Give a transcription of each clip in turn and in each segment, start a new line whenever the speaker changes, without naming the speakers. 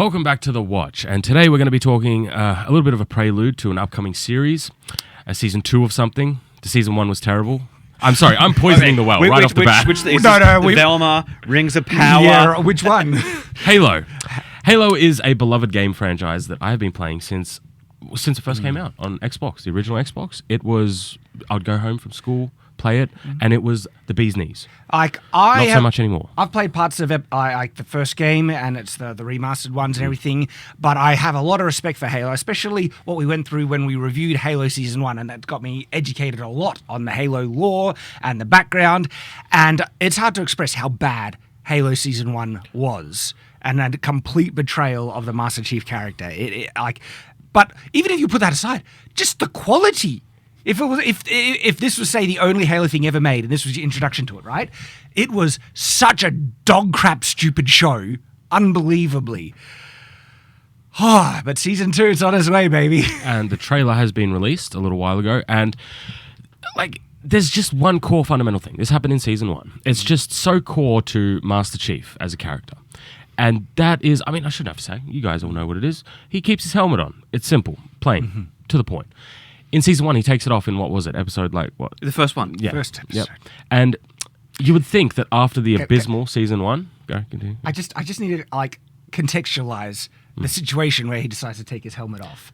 Welcome back to The Watch, and today we're going to be talking a little bit of a prelude to an upcoming series, a season 2 of something. The season 1 was terrible. I'm sorry, I'm poisoning the well off the bat.
Velma, Rings of Power.
Yeah, which one?
Halo. Halo is a beloved game franchise that I have been playing since it first came out on Xbox, the original Xbox. It was, I'd go home from school, play it, and it was the bee's knees. Not so much anymore.
I've played parts of it, like the first game, and it's the remastered ones and everything, but I have a lot of respect for Halo, especially what we went through when we reviewed Halo Season 1, and that got me educated a lot on the Halo lore and the background, and it's hard to express how bad Halo Season 1 was, and a complete betrayal of the Master Chief character. But even if you put that aside, just the quality. If this was, say, the only Halo thing ever made, and this was your introduction to it, right? It was such a dog crap stupid show, unbelievably. But season 2, it's on its way, baby.
And the trailer has been released a little while ago, and there's just one core fundamental thing. This happened in season 1. It's just so core to Master Chief as a character. And that is, I shouldn't have to say, you guys all know what it is. He keeps his helmet on. It's simple, plain, to the point. In season 1, he takes it off in, what was it, episode what?
The first one.
Yeah.
First episode.
Yep. And you would think that after the abysmal season 1... Go, continue.
I just need to, contextualize the situation where he decides to take his helmet off.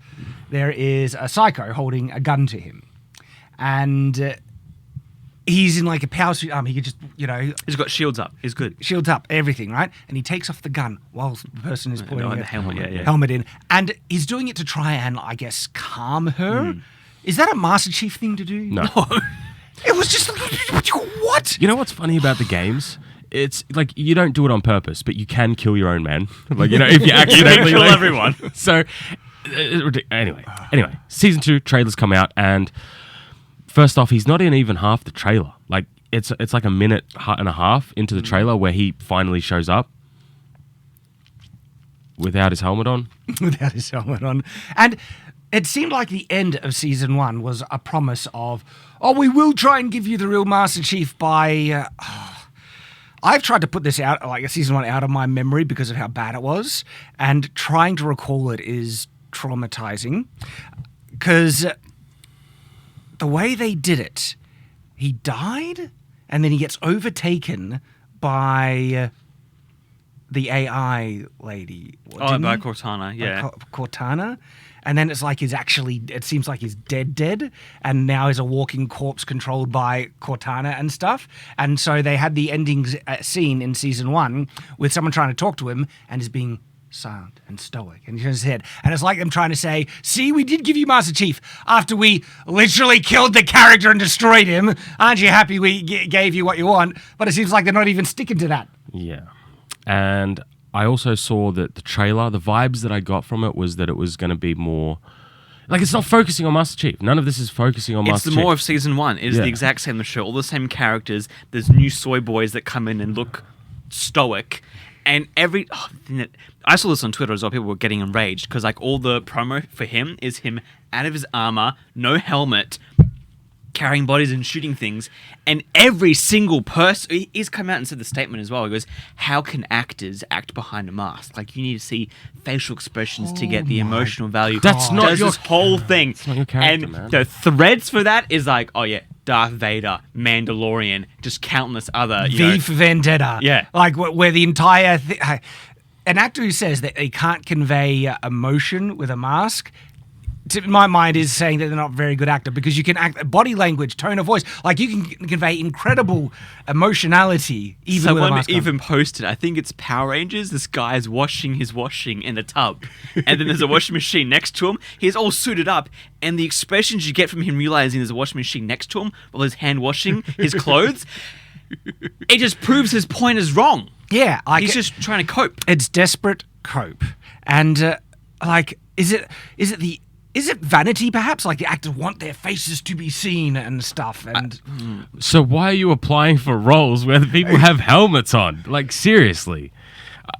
There is a psycho holding a gun to him. And he's in, a power suit armor. He could just,
He's got shields up. He's good.
Shields up, everything, right? And he takes off the gun while the person is putting
the helmet,
helmet in. And he's doing it to try and, calm her. Is that a Master Chief thing to do?
No.
It was just what?
You know what's funny about the games? It's you don't do it on purpose, but you can kill your own man. If you accidentally
kill everyone.
So, anyway, season 2 trailers come out, and first off, he's not in even half the trailer. It's a minute and a half into the trailer where he finally shows up without his helmet on.
Without his helmet on. And it seemed like the end of season 1 was a promise of, we will try and give you the real Master Chief by... I've tried to put this out, season 1 out of my memory because of how bad it was, and trying to recall it is traumatizing because the way they did it, he died and then he gets overtaken by the AI lady.
By Cortana, yeah.
Cortana. And then it seems like he's dead, and now he's a walking corpse controlled by Cortana and stuff. And so they had the ending scene in season 1 with someone trying to talk to him, and he's being silent and stoic, and he turns his head. And it's like them trying to say, see, we did give you Master Chief after we literally killed the character and destroyed him. Aren't you happy we gave you what you want? But it seems like they're not even sticking to that.
Yeah. And I also saw that the trailer, the vibes that I got from it was that it was going to be more... it's not focusing on Master Chief. None of this is focusing on Master Chief.
It's the more of season 1. It is the exact same show. All the same characters. There's new soy boys that come in and look stoic. And I saw this on Twitter as well. People were getting enraged because all the promo for him is him out of his armor, no helmet, carrying bodies and shooting things, and every single person... He's come out and said the statement as well. He goes, how can actors act behind a mask? You need to see facial expressions to get the emotional value.
That's not
Does
your...
this whole thing.
That's not your character,
and
man.
the threads for that is Darth Vader, Mandalorian, just countless other...
V for Vendetta.
Yeah.
Where the entire... An actor who says that they can't convey emotion with a mask... in my mind, is saying that they're not a very good actor because you can act body language, tone of voice, you can convey incredible emotionality even with a mask on.
Someone even posted, I think it's Power Rangers, this guy's washing his washing in a tub, and then there's a washing machine next to him. He's all suited up, and the expressions you get from him realizing there's a washing machine next to him while he's hand washing his clothes, it just proves his point is wrong.
Yeah,
he's just trying to cope.
It's desperate cope, and is it vanity, perhaps? The actors want their faces to be seen and stuff. And
So why are you applying for roles where the people have helmets on? Seriously.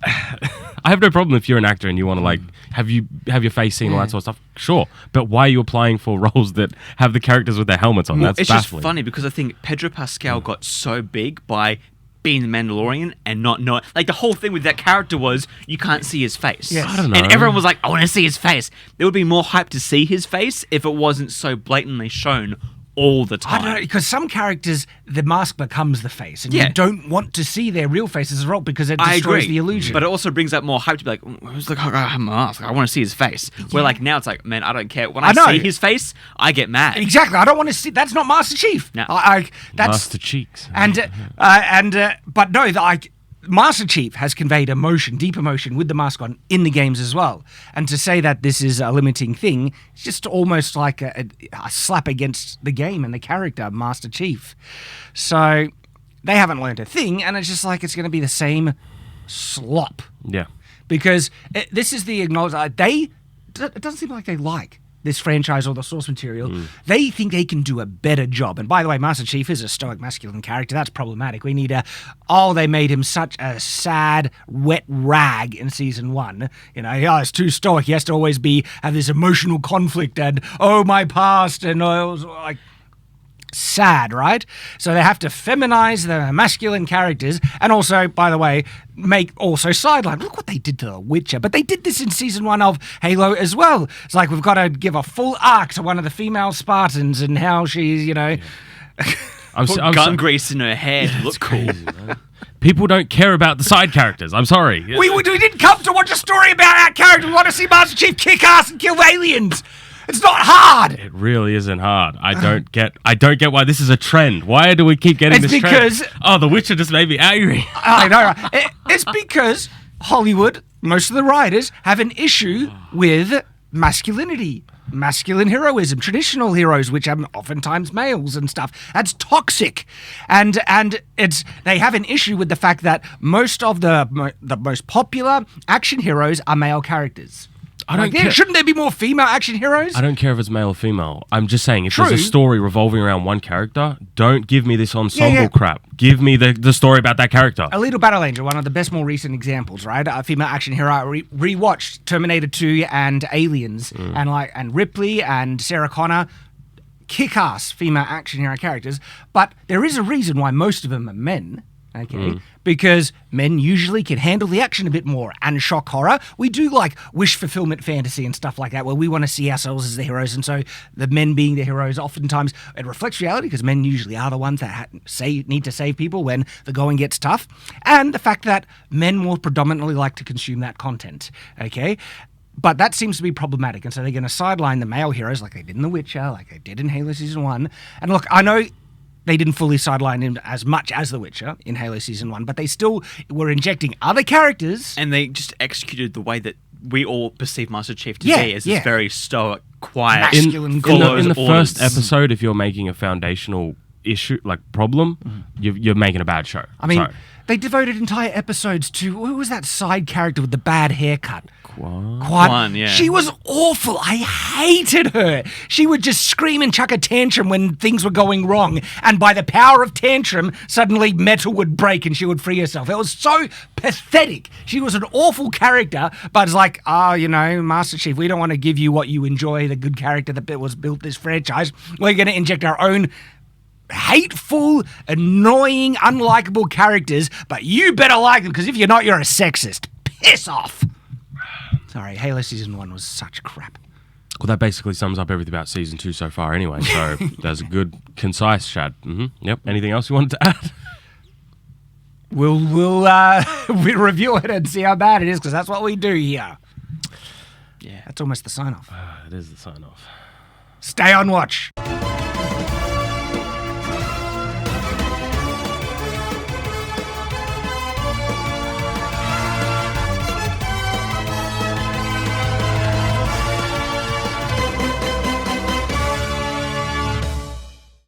I have no problem if you're an actor and you want to have your face seen, all that sort of stuff. Sure, but why are you applying for roles that have the characters with their helmets on? That's
it's
baffling.
Just funny because I think Pedro Pascal got so big by being the Mandalorian and not know. Like, the whole thing with that character was you can't see his face.
Yes.
I don't know.
And everyone was like, I want to see his face. There would be more hype to see his face if it wasn't so blatantly shown all the
I
time.
don't know, because some characters, the mask becomes the face, and
Yeah.
you don't want to see their real faces as well because it
I
destroys
agree,
the illusion.
but it also brings up more hype to be like, who's the guy I have a mask? I want to see his face. Where like now it's like, man, I don't care. When I
I know.
see his face, I get mad.
exactly, I don't want to see. That's not Master Chief.
No.
That's
Master Cheeks.
but no, Master Chief has conveyed emotion, deep emotion, with the mask on in the games as well. And to say that this is a limiting thing, it's just almost like a slap against the game and the character, Master Chief. So they haven't learned a thing, and it's just like it's going to be the same slop.
Yeah.
Because this is the acknowledgement. It doesn't seem like they like this franchise or the source material. They think they can do a better job. And by the way, Master Chief is a stoic masculine character. That's problematic. We need they made him such a sad, wet rag in season 1. You know, he's too stoic. He has to always have this emotional conflict and, my past, and it was like, sad, right? So they have to feminize the masculine characters, and also, by the way, make also sideline. Look what they did to The Witcher, but they did this in season 1 of Halo as well. It's like we've got to give a full arc to one of the female Spartans and how she's,
Put gun grease in her hair to look cool.
People don't care about the side characters. I'm sorry.
we didn't come to watch a story about our character. We want to see Master Chief kick ass and kill aliens. It's not hard.
It really isn't hard. I don't get why this is a trend. Why do we keep getting
It's
this
because-
trend? Oh, The Witcher just made me angry.
I know. Right? It's because Hollywood, most of the writers, have an issue with masculinity, masculine heroism, traditional heroes, which are oftentimes males and stuff. That's toxic, and they have an issue with the fact that most of the most popular action heroes are male characters.
I don't care.
Shouldn't there be more female action heroes?
I don't care if it's male or female. I'm just saying, if there's
True.
a story revolving around one character, don't give me this ensemble
Yeah.
crap. Give me the story about that character.
Alita Battle Angel, one of the best, more recent examples, right? A female action hero. I rewatched Terminator 2 and Aliens, and Ripley and Sarah Connor, kick-ass female action hero characters. But there is a reason why most of them are men. Okay, because men usually can handle the action a bit more, and shock horror. We do like wish fulfillment fantasy and stuff like that, where we want to see ourselves as the heroes, and so the men being the heroes, oftentimes it reflects reality because men usually are the ones that need to save people when the going gets tough, and the fact that men more predominantly like to consume that content. Okay. But that seems to be problematic, and so they're going to sideline the male heroes like they did in The Witcher, like they did in Halo Season 1. And look, I know they didn't fully sideline him as much as The Witcher in Halo Season 1, but they still were injecting other characters.
And they just executed the way that we all perceive Master Chief to
Yeah,
be as
yeah.
this very stoic, quiet,
Masculine
in
follows
the
orders.
first episode, if you're making a foundational issue, like problem, you're making a bad show.
I mean,
Sorry.
they devoted entire episodes to, who was that side character with the bad haircut?
What?
Quan, yeah.
She was awful. I hated her. She would just scream and chuck a tantrum when things were going wrong. And by the power of tantrum, suddenly metal would break and she would free herself. It was so pathetic. She was an awful character, but it's like, Master Chief, we don't want to give you what you enjoy, the good character that was built this franchise. We're going to inject our own hateful, annoying, unlikable characters, but you better like them, because if you're not, you're a sexist. Piss off. Sorry, Halo Season 1 was such crap.
Well, that basically sums up everything about season 2 so far anyway. So there's a good, concise Shad. Yep. Anything else you wanted to add?
We'll review it and see how bad it is, because that's what we do here.
Yeah.
That's almost the sign-off.
It is the sign-off.
Stay on watch.